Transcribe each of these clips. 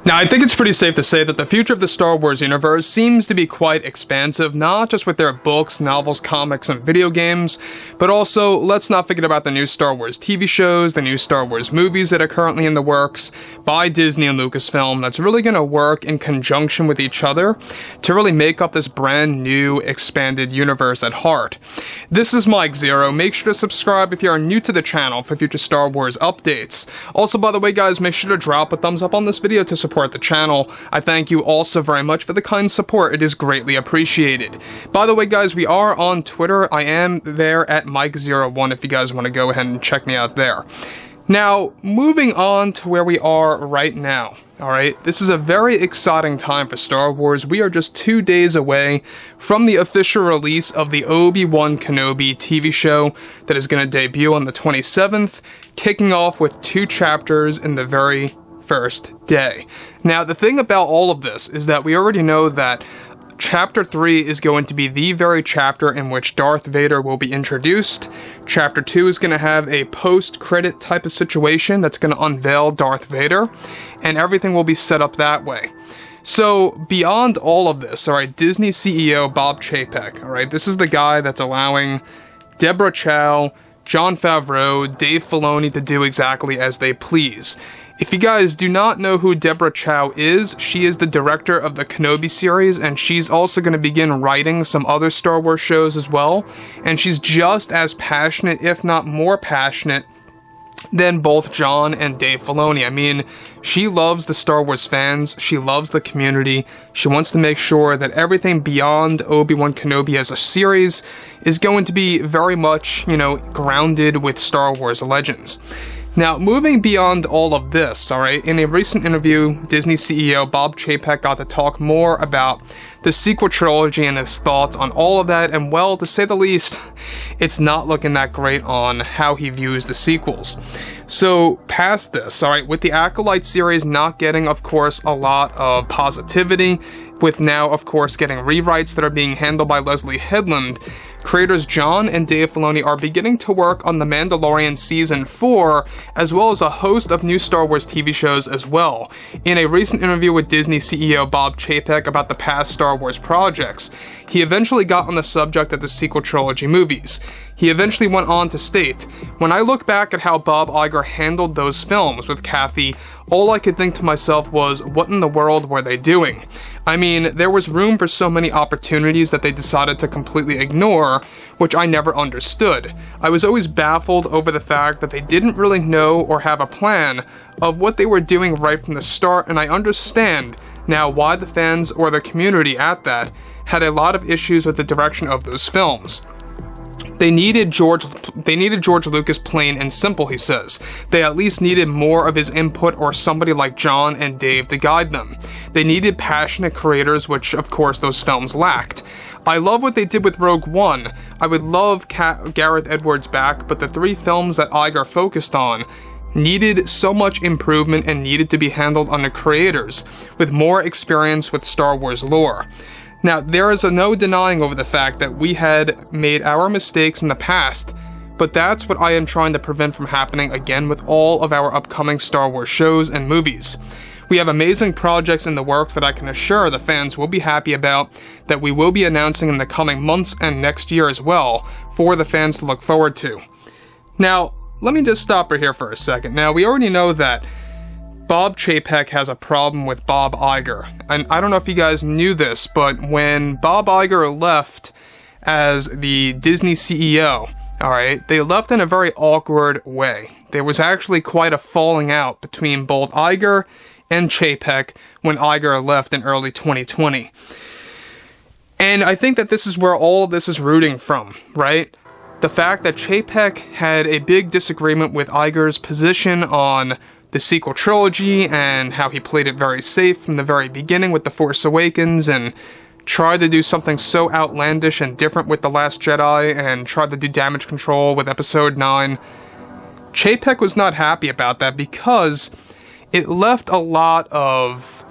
Now, I think it's pretty safe to say that the future of the Star Wars universe seems to be quite expansive, not just with their books, novels, comics, and video games, but also, let's not forget about the new Star Wars TV shows, the new Star Wars movies that are currently in the works by Disney and Lucasfilm that's really going to work in conjunction with each other to really make up this brand new expanded universe at heart. This is Mike Zero. Make sure to subscribe if you are new to the channel for future Star Wars updates. Also, by the way, guys, make sure to drop a thumbs up on this video to support the channel. I thank you also very much for the kind support. It is greatly appreciated. By the way, guys, we are on Twitter. I am there at Mike01 if you guys want to go ahead and check me out there. Now, moving on to where we are right now. Alright, this is a very exciting time for Star Wars. We are just 2 days away from the official release of the Obi-Wan Kenobi TV show that is going to debut on the 27th, kicking off with 2 chapters in the very first day. Now, the thing about all of this is that we already know that Chapter 3 is going to be the very chapter in which Darth Vader will be introduced. Chapter 2 is going to have a post-credit type of situation that's going to unveil Darth Vader, and everything will be set up that way. So, beyond all of this, alright, Disney CEO Bob Chapek, alright, this is the guy that's allowing Deborah Chow, Jon Favreau, Dave Filoni to do exactly as they please. If you guys do not know who Deborah Chow is, she is the director of the Kenobi series, and she's also going to begin writing some other Star Wars shows as well, and she's just as passionate, if not more passionate, than both Jon and Dave Filoni. I mean, she loves the Star Wars fans, she loves the community, she wants to make sure that everything beyond Obi-Wan Kenobi as a series is going to be very much, grounded with Star Wars legends. Now, moving beyond all of this, alright, in a recent interview, Disney CEO Bob Chapek got to talk more about the sequel trilogy and his thoughts on all of that, and well, to say the least, it's not looking that great on how he views the sequels. So, past this, alright, with the Acolyte series not getting, of course, a lot of positivity, with now, of course, getting rewrites that are being handled by Leslie Headland, creators Jon and Dave Filoni are beginning to work on The Mandalorian Season 4, as well as a host of new Star Wars TV shows as well. In a recent interview with Disney CEO Bob Chapek about the past Star Wars projects, he eventually got on the subject of the sequel trilogy movies. He eventually went on to state, "When I look back at how Bob Iger handled those films with Kathy, all I could think to myself was, what in the world were they doing? I mean, there was room for so many opportunities that they decided to completely ignore, which I never understood. I was always baffled over the fact that they didn't really know or have a plan of what they were doing right from the start, and I understand now why the fans or the community at that had a lot of issues with the direction of those films. They needed George Lucas plain and simple," he says. "They at least needed more of his input or somebody like Jon and Dave to guide them. They needed passionate creators, which of course those films lacked. I love what they did with Rogue One. I would love Gareth Edwards back, but the 3 films that Iger focused on needed so much improvement and needed to be handled under creators with more experience with Star Wars lore. Now, there is no denying over the fact that we had made our mistakes in the past, but that's what I am trying to prevent from happening again with all of our upcoming Star Wars shows and movies. We have amazing projects in the works that I can assure the fans will be happy about, that we will be announcing in the coming months and next year as well, for the fans to look forward to." Now, let me just stop right here for a second. Now, we already know that Bob Chapek has a problem with Bob Iger, and I don't know if you guys knew this, but when Bob Iger left as the Disney CEO, alright, they left in a very awkward way. There was actually quite a falling out between both Iger and Chapek when Iger left in early 2020. And I think that this is where all of this is rooting from, right? The fact that Chapek had a big disagreement with Iger's position on the sequel trilogy and how he played it very safe from the very beginning with The Force Awakens and tried to do something so outlandish and different with The Last Jedi and tried to do damage control with Episode 9. Chapek was not happy about that because it left a lot of,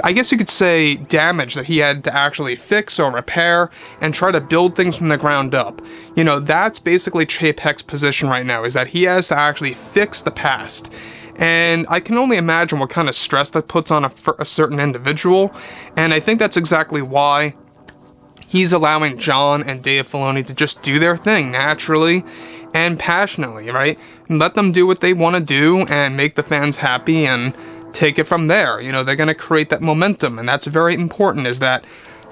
I guess you could say, damage that he had to actually fix or repair and try to build things from the ground up. That's basically Chapek's position right now, is that he has to actually fix the past And I can only imagine what kind of stress that puts on a certain individual, and I think that's exactly why he's allowing Jon and Dave Filoni to just do their thing naturally and passionately, right? And let them do what they want to do and make the fans happy and take it from there. You know, they're going to create that momentum, and that's very important, is that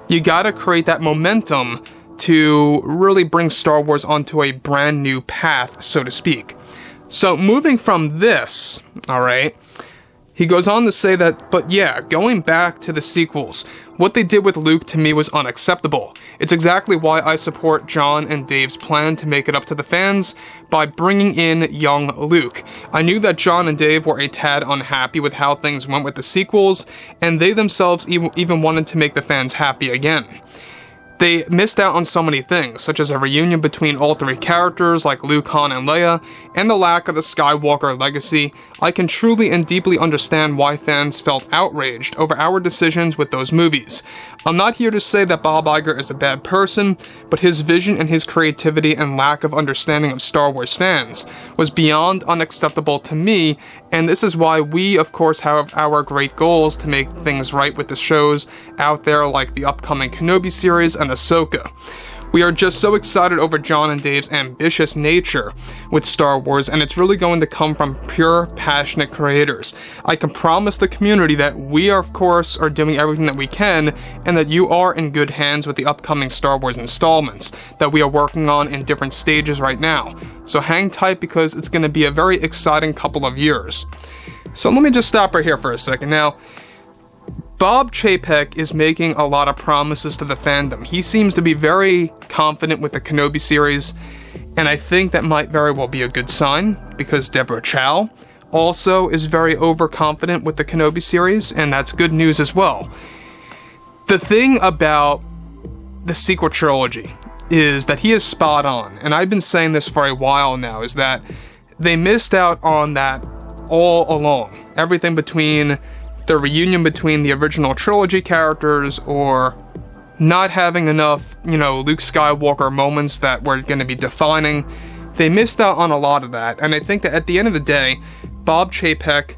you got to create that momentum to really bring Star Wars onto a brand new path, so to speak. So moving from this, alright, he goes on to say that, but yeah, going back to the sequels, what they did with Luke to me was unacceptable. It's exactly why I support Jon and Dave's plan to make it up to the fans by bringing in young Luke. I knew that Jon and Dave were a tad unhappy with how things went with the sequels, and they themselves even wanted to make the fans happy again. They missed out on so many things, such as a reunion between all three characters like Luke, Han, and Leia, and the lack of the Skywalker legacy. I can truly and deeply understand why fans felt outraged over our decisions with those movies. I'm not here to say that Bob Iger is a bad person, but his vision and his creativity and lack of understanding of Star Wars fans was beyond unacceptable to me, and this is why we, of course, have our great goals to make things right with the shows out there like the upcoming Kenobi series and Ahsoka. We are just so excited over Jon and Dave's ambitious nature with Star Wars, and it's really going to come from pure, passionate creators. I can promise the community that we, of course, are doing everything that we can, and that you are in good hands with the upcoming Star Wars installments that we are working on in different stages right now. So hang tight, because it's going to be a very exciting couple of years. So let me just stop right here for a second. Now, Bob Chapek is making a lot of promises to the fandom. He seems to be very confident with the Kenobi series, and I think that might very well be a good sign, because Deborah Chow also is very overconfident with the Kenobi series, and that's good news as well. The thing about the sequel trilogy is that he is spot on, and I've been saying this for a while now, is that they missed out on that all along. Everything between the reunion between the original trilogy characters, or not having enough, Luke Skywalker moments that were going to be defining. They missed out on a lot of that, and I think that at the end of the day, Bob Chapek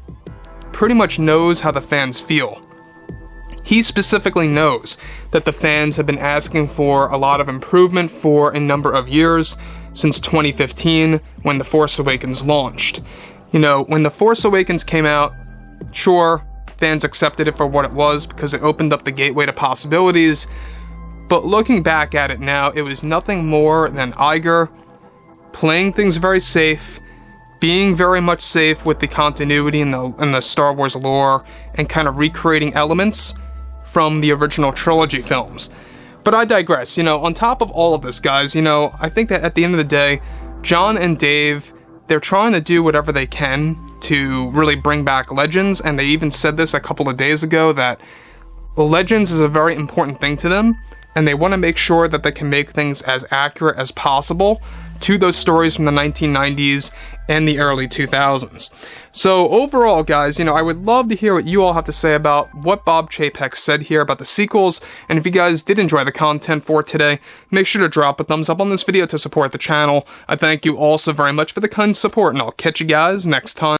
pretty much knows how the fans feel. He specifically knows that the fans have been asking for a lot of improvement for a number of years, since 2015, when The Force Awakens launched. When The Force Awakens came out, sure, fans accepted it for what it was because it opened up the gateway to possibilities, but looking back at it now, it was nothing more than Iger playing things very safe, being very much safe with the continuity in the Star Wars lore, and kind of recreating elements from the original trilogy films. But I digress. On top of all of this, guys, I think that at the end of the day, Jon and Dave, they're trying to do whatever they can to really bring back Legends, and they even said this a couple of days ago, that Legends is a very important thing to them, and they want to make sure that they can make things as accurate as possible to those stories from the 1990s and the early 2000s. So overall, guys, I would love to hear what you all have to say about what Bob Chapek said here about the sequels, and if you guys did enjoy the content for today, make sure to drop a thumbs up on this video to support the channel. I thank you all so very much for the kind support, and I'll catch you guys next time.